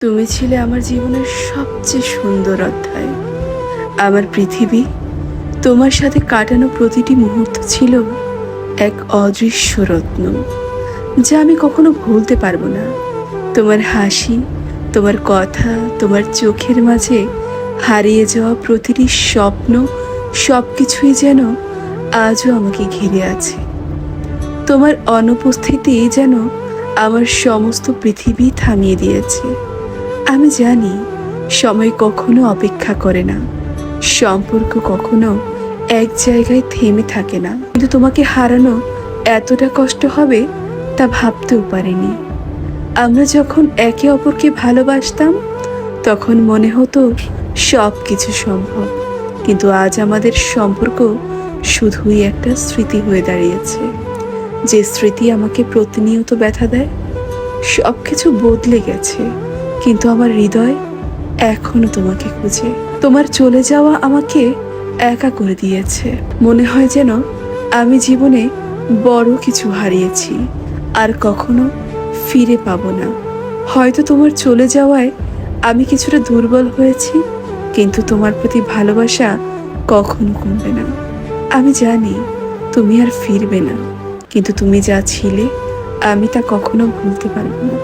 তুমি ছিলে আমার জীবনের সবচেয়ে সুন্দর অধ্যায়। আমার পৃথিবী, তোমার সাথে কাটানো প্রতিটি মুহূর্ত ছিল এক অদৃশ্য রত্ন, যা আমি কখনো ভুলতে পারবো না। তোমার হাসি, তোমার কথা, তোমার চোখের মাঝে হারিয়ে যাওয়া প্রতিটি স্বপ্ন, সবকিছুই যেন আজও আমাকে ঘিরে আছে। তোমার অনুপস্থিতি যেন আমার সমস্ত পৃথিবী থামিয়ে দিয়েছে। আমি জানি সময় কখনো অপেক্ষা করে না, সম্পর্ক কখনো এক জায়গায় থেমে থাকে না, কিন্তু তোমাকে হারানো এতটা কষ্ট হবে তা ভাবতেও পারিনি। আমরা যখন একে অপরকে ভালোবাসতাম তখন মনে হতো সব কিছু সম্ভব, কিন্তু আজ আমাদের সম্পর্ক শুধুই একটা স্মৃতি হয়ে দাঁড়িয়েছে, যে স্মৃতি আমাকে প্রতিনিয়ত ব্যথা দেয়। সব কিছু বদলে গেছে, কিন্তু আমার হৃদয় এখনো তোমাকে খুঁজে। তোমার চলে যাওয়া আমাকে একা করে দিয়েছে। মনে হয় যেন আমি জীবনে বড় কিছু হারিয়েছি, আর কখনো ফিরে পাবো না। হয়তো তোমার চলে যাওয়ায় আমি কিছুটা দুর্বল হয়েছি, কিন্তু তোমার প্রতি ভালোবাসা কখনো কমবে না। আমি জানি তুমি আর ফিরবে না, কিন্তু তুমি যা ছিলে আমি তা কখনো ভুলতে পারবো না।